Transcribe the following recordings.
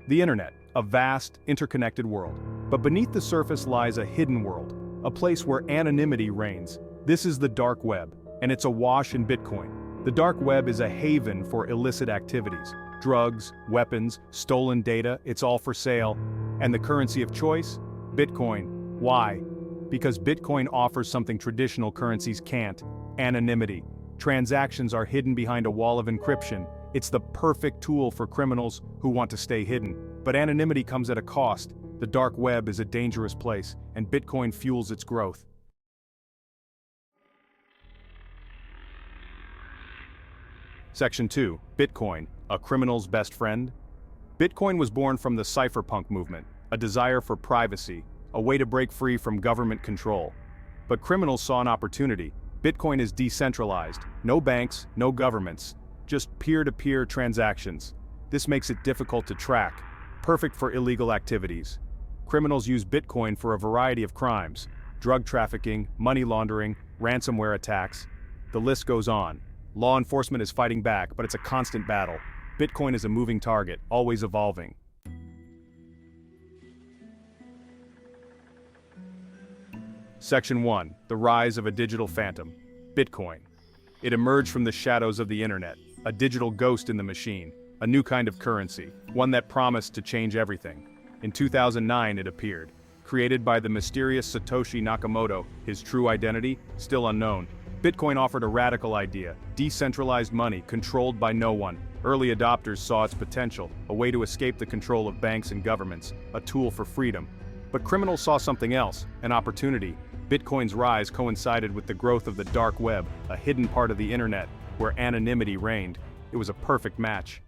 The internet, a vast, interconnected world. But beneath the surface lies a hidden world, a place where anonymity reigns. This is the dark web, and it's awash in Bitcoin. The dark web is a haven for illicit activities. Drugs, weapons, stolen data, it's all for sale. And the currency of choice? Bitcoin. Why? Because Bitcoin offers something traditional currencies can't: anonymity. Transactions are hidden behind a wall of encryption. It's the perfect tool for criminals who want to stay hidden. But anonymity comes at a cost. The dark web is a dangerous place, and Bitcoin fuels its growth. Section 2. Bitcoin, a criminal's best friend? Bitcoin was born from the cypherpunk movement, a desire for privacy, a way to break free from government control. But criminals saw an opportunity. Bitcoin is decentralized, no banks, no governments, just peer-to-peer transactions. This makes it difficult to track, perfect for illegal activities. Criminals use Bitcoin for a variety of crimes: drug trafficking, money laundering, ransomware attacks. The list goes on. Law enforcement is fighting back, but it's a constant battle. Bitcoin is a moving target, always evolving. Section 1. The rise of a digital phantom. Bitcoin. It emerged from the shadows of the internet, a digital ghost in the machine, a new kind of currency, one that promised to change everything. In 2009 it appeared. Created by the mysterious Satoshi Nakamoto, his true identity still unknown. Bitcoin offered a radical idea: decentralized money controlled by no one. Early adopters saw its potential, a way to escape the control of banks and governments, a tool for freedom. But criminals saw something else, an opportunity. Bitcoin's rise coincided with the growth of the dark web, a hidden part of the internet, where anonymity reigned. It was a perfect match.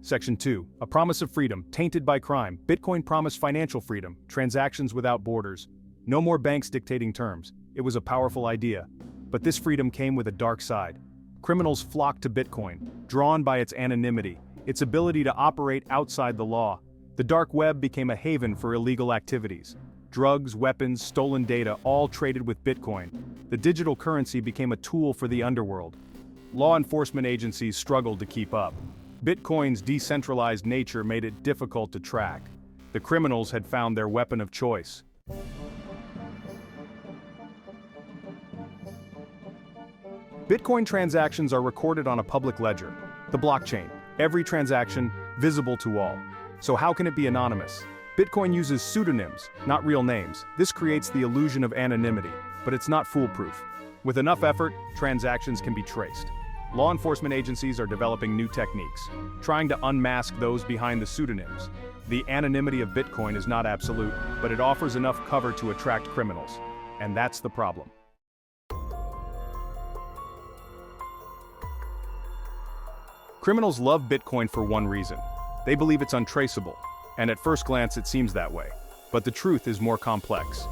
Section 2. A promise of freedom, tainted by crime. Bitcoin promised financial freedom, transactions without borders. No more banks dictating terms. It was a powerful idea. But this freedom came with a dark side. Criminals flocked to Bitcoin, drawn by its anonymity, its ability to operate outside the law. The dark web became a haven for illegal activities. Drugs, weapons, stolen data, all traded with Bitcoin. The digital currency became a tool for the underworld. Law enforcement agencies struggled to keep up. Bitcoin's decentralized nature made it difficult to track. The criminals had found their weapon of choice. Bitcoin transactions are recorded on a public ledger, the blockchain. Every transaction visible to all. So how can it be anonymous? Bitcoin uses pseudonyms, not real names. This creates the illusion of anonymity, but it's not foolproof. With enough effort, transactions can be traced. Law enforcement agencies are developing new techniques, trying to unmask those behind the pseudonyms. The anonymity of Bitcoin is not absolute, but it offers enough cover to attract criminals. And that's the problem. Criminals love Bitcoin for one reason. They believe it's untraceable, and at first glance it seems that way. But the truth is more complex.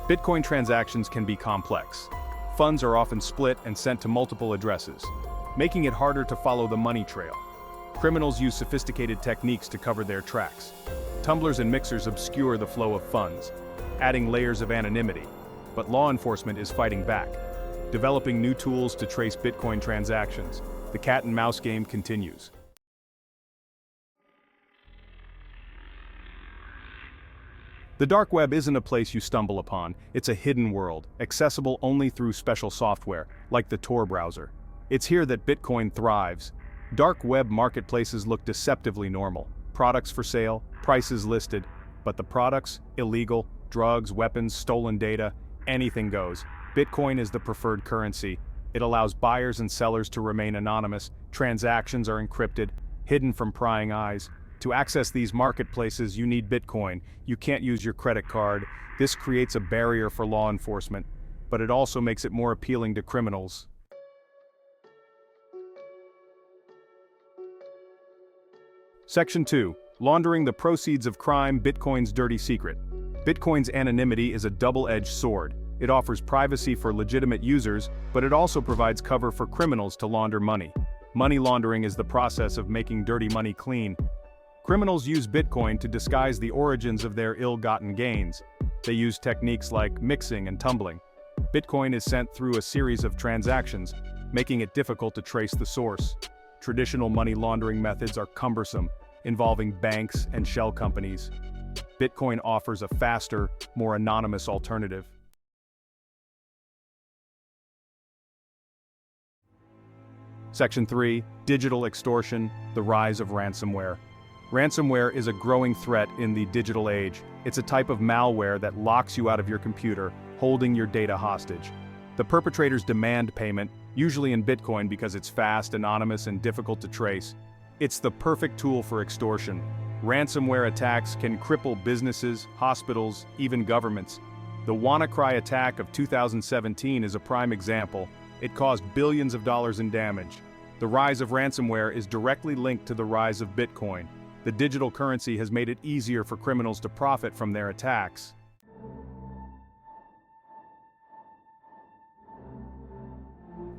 Bitcoin transactions can be complex. Funds are often split and sent to multiple addresses, making it harder to follow the money trail. Criminals use sophisticated techniques to cover their tracks. Tumblers and mixers obscure the flow of funds, adding layers of anonymity. But law enforcement is fighting back, developing new tools to trace Bitcoin transactions. The cat and mouse game continues. The dark web isn't a place you stumble upon, it's a hidden world, accessible only through special software, like the Tor browser. It's here that Bitcoin thrives. Dark web marketplaces look deceptively normal. Products for sale, prices listed. But the products? Illegal, drugs, weapons, stolen data, anything goes. Bitcoin is the preferred currency. It allows buyers and sellers to remain anonymous. Transactions are encrypted, hidden from prying eyes. To access these marketplaces, you need Bitcoin. You can't use your credit card. This creates a barrier for law enforcement, but it also makes it more appealing to criminals. Section 2. Laundering the proceeds of crime, Bitcoin's dirty secret. Bitcoin's anonymity is a double-edged sword. It offers privacy for legitimate users, but it also provides cover for criminals to launder money. Money laundering is the process of making dirty money clean. Criminals use Bitcoin to disguise the origins of their ill-gotten gains. They use techniques like mixing and tumbling. Bitcoin is sent through a series of transactions, making it difficult to trace the source. Traditional money laundering methods are cumbersome, involving banks and shell companies. Bitcoin offers a faster, more anonymous alternative. Section 3. Digital extortion, the rise of ransomware. Ransomware is a growing threat in the digital age. It's a type of malware that locks you out of your computer, holding your data hostage. The perpetrators demand payment, usually in Bitcoin because it's fast, anonymous, and difficult to trace. It's the perfect tool for extortion. Ransomware attacks can cripple businesses, hospitals, even governments. The WannaCry attack of 2017 is a prime example. It caused billions of dollars in damage. The rise of ransomware is directly linked to the rise of Bitcoin. The digital currency has made it easier for criminals to profit from their attacks.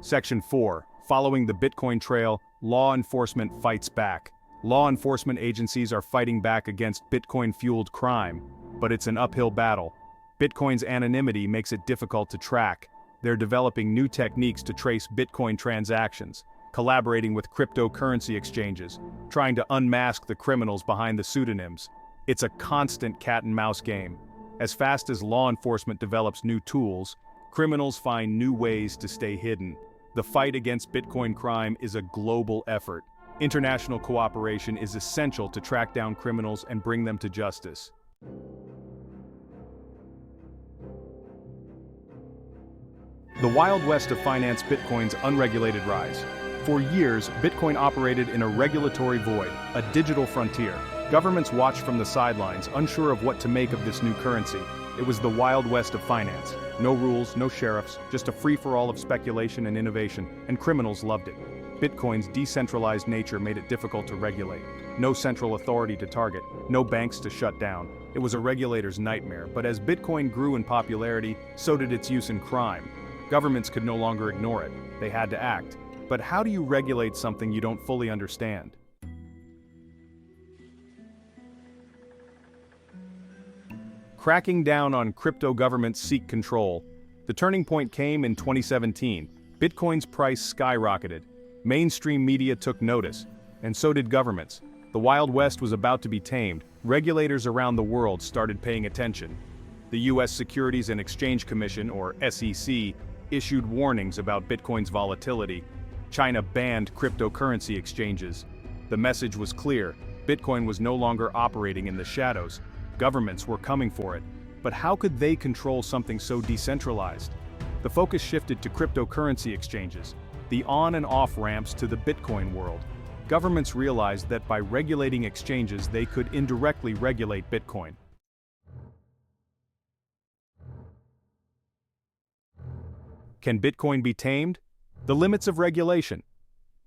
Section 4. Following the Bitcoin trail, law enforcement fights back. Law enforcement agencies are fighting back against Bitcoin-fueled crime, but it's an uphill battle. Bitcoin's anonymity makes it difficult to track. They're developing new techniques to trace Bitcoin transactions, collaborating with cryptocurrency exchanges, trying to unmask the criminals behind the pseudonyms. It's a constant cat-and-mouse game. As fast as law enforcement develops new tools, criminals find new ways to stay hidden. The fight against Bitcoin crime is a global effort. International cooperation is essential to track down criminals and bring them to justice. The Wild West of finance, Bitcoin's unregulated rise. For years, Bitcoin operated in a regulatory void, a digital frontier. Governments watched from the sidelines, unsure of what to make of this new currency. It was the Wild West of finance. No rules, no sheriffs, just a free-for-all of speculation and innovation, and criminals loved it. Bitcoin's decentralized nature made it difficult to regulate. No central authority to target, no banks to shut down. It was a regulator's nightmare, but as Bitcoin grew in popularity, so did its use in crime. Governments could no longer ignore it. They had to act. But how do you regulate something you don't fully understand? Cracking down on crypto governments seek control. The turning point came in 2017. Bitcoin's price skyrocketed. Mainstream media took notice, and so did governments. The Wild West was about to be tamed. Regulators around the world started paying attention. The U.S. Securities and Exchange Commission, or SEC, issued warnings about Bitcoin's volatility. China banned cryptocurrency exchanges. The message was clear: Bitcoin was no longer operating in the shadows. Governments were coming for it. But how could they control something so decentralized? The focus shifted to cryptocurrency exchanges, the on and off ramps to the Bitcoin world. Governments realized that by regulating exchanges, they could indirectly regulate Bitcoin. Can Bitcoin be tamed? The limits of regulation.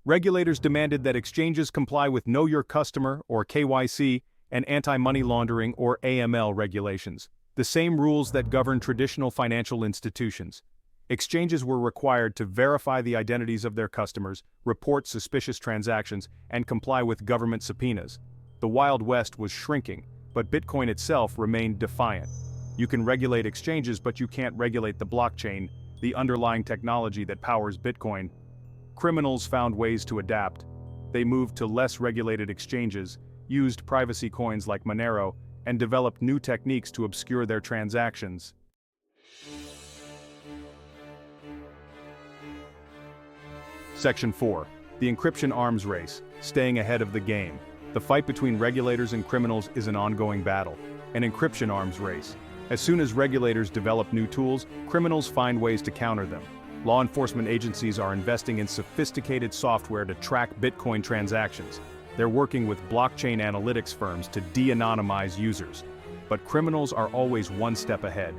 Regulators demanded that exchanges comply with Know Your Customer, or KYC, and anti-money laundering, or AML regulations, the same rules that govern traditional financial institutions. Exchanges were required to verify the identities of their customers, report suspicious transactions, and comply with government subpoenas. The Wild West was shrinking, but Bitcoin itself remained defiant. You can regulate exchanges, but you can't regulate the blockchain, the underlying technology that powers Bitcoin. Criminals found ways to adapt. They moved to less regulated exchanges, used privacy coins like Monero, and developed new techniques to obscure their transactions. Section 4. The encryption arms race, staying ahead of the game. The fight between regulators and criminals is an ongoing battle, an encryption arms race. As soon as regulators develop new tools, criminals find ways to counter them. Law enforcement agencies are investing in sophisticated software to track Bitcoin transactions. They're working with blockchain analytics firms to de-anonymize users. But criminals are always one step ahead.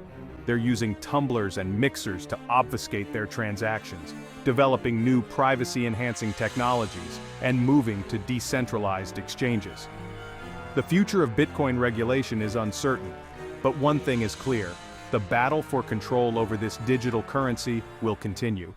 They're using tumblers and mixers to obfuscate their transactions, developing new privacy-enhancing technologies, and moving to decentralized exchanges. The future of Bitcoin regulation is uncertain, but one thing is clear: the battle for control over this digital currency will continue.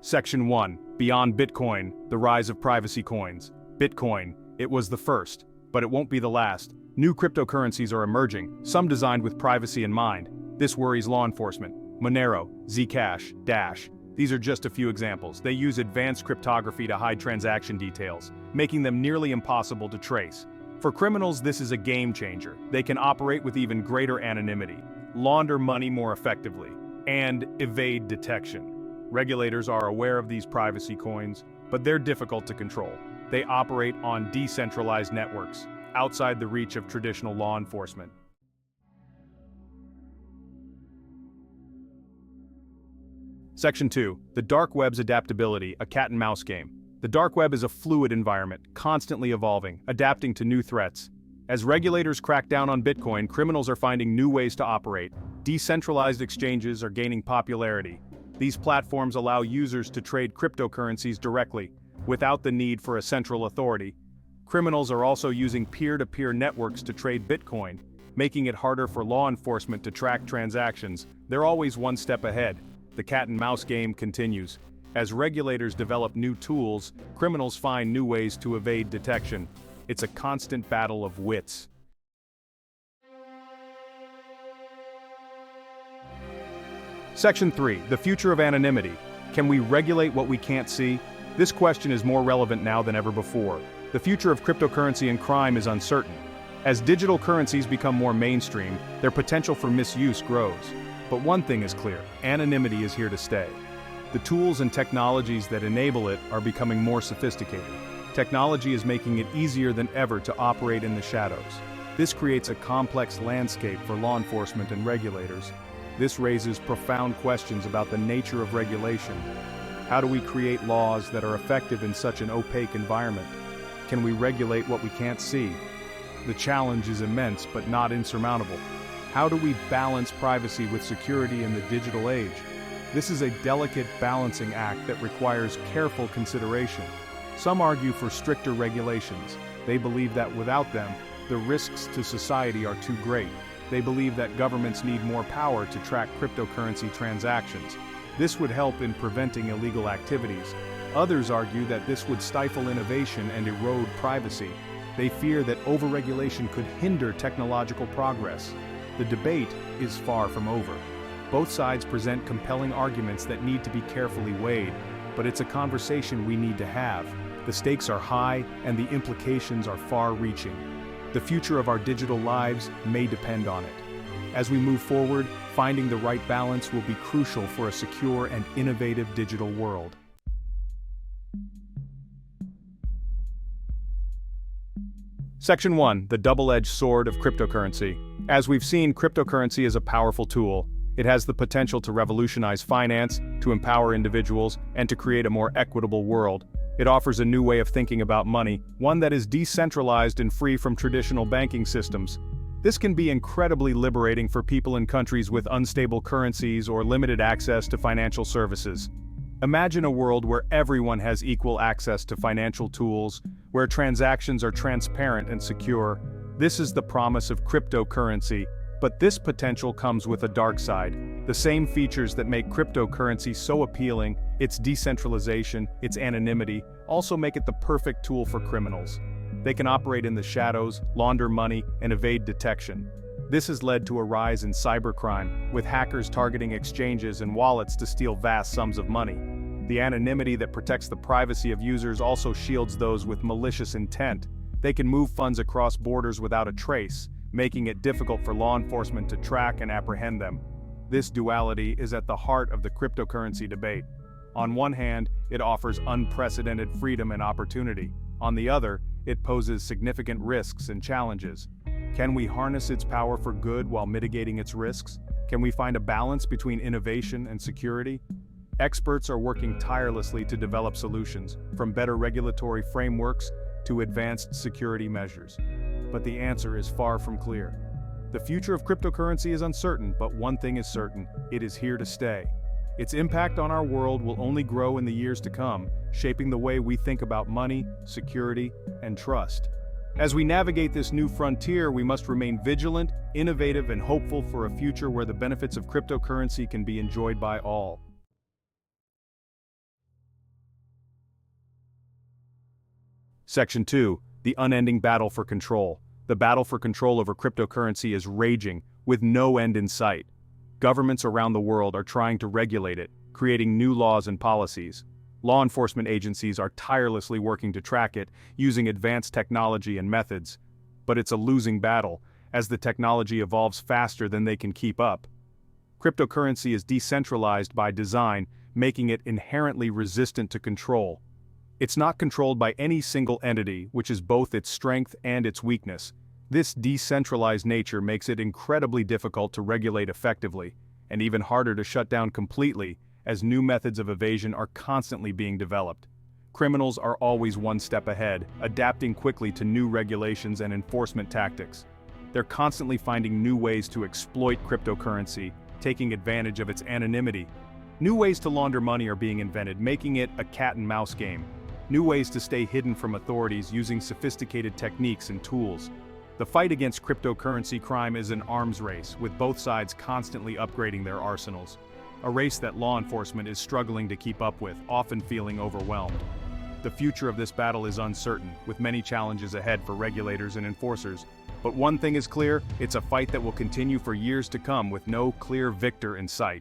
Section 1. Beyond Bitcoin, the rise of privacy coins. Bitcoin, it was the first, but it won't be the last. New cryptocurrencies are emerging, some designed with privacy in mind. This worries law enforcement. Monero, Zcash, Dash. These are just a few examples. They use advanced cryptography to hide transaction details, making them nearly impossible to trace. For criminals, this is a game changer. They can operate with even greater anonymity, launder money more effectively, and evade detection. Regulators are aware of these privacy coins, but they're difficult to control. They operate on decentralized networks, outside the reach of traditional law enforcement. Section 2. The dark web's adaptability, a cat-and-mouse game. The dark web is a fluid environment, constantly evolving, adapting to new threats. As regulators crack down on Bitcoin, criminals are finding new ways to operate. Decentralized exchanges are gaining popularity. These platforms allow users to trade cryptocurrencies directly, without the need for a central authority. Criminals are also using peer-to-peer networks to trade Bitcoin, making it harder for law enforcement to track transactions. They're always one step ahead. The cat-and-mouse game continues. As regulators develop new tools, criminals find new ways to evade detection. It's a constant battle of wits. Section 3. The future of anonymity. Can we regulate what we can't see? This question is more relevant now than ever before. The future of cryptocurrency and crime is uncertain. As digital currencies become more mainstream, their potential for misuse grows. But one thing is clear: anonymity is here to stay. The tools and technologies that enable it are becoming more sophisticated. Technology is making it easier than ever to operate in the shadows. This creates a complex landscape for law enforcement and regulators. This raises profound questions about the nature of regulation. How do we create laws that are effective in such an opaque environment? Can we regulate what we can't see? The challenge is immense but not insurmountable. How do we balance privacy with security in the digital age? This is a delicate balancing act that requires careful consideration. Some argue for stricter regulations. They believe that without them, the risks to society are too great. They believe that governments need more power to track cryptocurrency transactions. This would help in preventing illegal activities. Others argue that this would stifle innovation and erode privacy. They fear that overregulation could hinder technological progress. The debate is far from over. Both sides present compelling arguments that need to be carefully weighed, but it's a conversation we need to have. The stakes are high and the implications are far-reaching. The future of our digital lives may depend on it. As we move forward, finding the right balance will be crucial for a secure and innovative digital world. Section 1. The double-edged sword of cryptocurrency. As we've seen, cryptocurrency is a powerful tool. It has the potential to revolutionize finance, to empower individuals, and to create a more equitable world. It offers a new way of thinking about money, one that is decentralized and free from traditional banking systems. This can be incredibly liberating for people in countries with unstable currencies or limited access to financial services. Imagine a world where everyone has equal access to financial tools, where transactions are transparent and secure. This is the promise of cryptocurrency, but this potential comes with a dark side. The same features that make cryptocurrency so appealing, its decentralization, its anonymity, also make it the perfect tool for criminals. They can operate in the shadows, launder money, and evade detection. This has led to a rise in cybercrime, with hackers targeting exchanges and wallets to steal vast sums of money. The anonymity that protects the privacy of users also shields those with malicious intent. They can move funds across borders without a trace, making it difficult for law enforcement to track and apprehend them. This duality is at the heart of the cryptocurrency debate. On one hand, it offers unprecedented freedom and opportunity. On the other, it poses significant risks and challenges. Can we harness its power for good while mitigating its risks? Can we find a balance between innovation and security? Experts are working tirelessly to develop solutions, from better regulatory frameworks to advanced security measures. But the answer is far from clear. The future of cryptocurrency is uncertain, but one thing is certain: it is here to stay. Its impact on our world will only grow in the years to come, shaping the way we think about money, security, and trust. As we navigate this new frontier, we must remain vigilant, innovative, and hopeful for a future where the benefits of cryptocurrency can be enjoyed by all. Section 2. The unending battle for control. The battle for control over cryptocurrency is raging, with no end in sight. Governments around the world are trying to regulate it, creating new laws and policies. Law enforcement agencies are tirelessly working to track it, using advanced technology and methods. But it's a losing battle, as the technology evolves faster than they can keep up. Cryptocurrency is decentralized by design, making it inherently resistant to control. It's not controlled by any single entity, which is both its strength and its weakness. This decentralized nature makes it incredibly difficult to regulate effectively, and even harder to shut down completely, as new methods of evasion are constantly being developed. Criminals are always one step ahead, adapting quickly to new regulations and enforcement tactics. They're constantly finding new ways to exploit cryptocurrency, taking advantage of its anonymity. New ways to launder money are being invented, making it a cat-and-mouse game. New ways to stay hidden from authorities using sophisticated techniques and tools. The fight against cryptocurrency crime is an arms race, with both sides constantly upgrading their arsenals. A race that law enforcement is struggling to keep up with, often feeling overwhelmed. The future of this battle is uncertain, with many challenges ahead for regulators and enforcers. But one thing is clear, it's a fight that will continue for years to come with no clear victor in sight.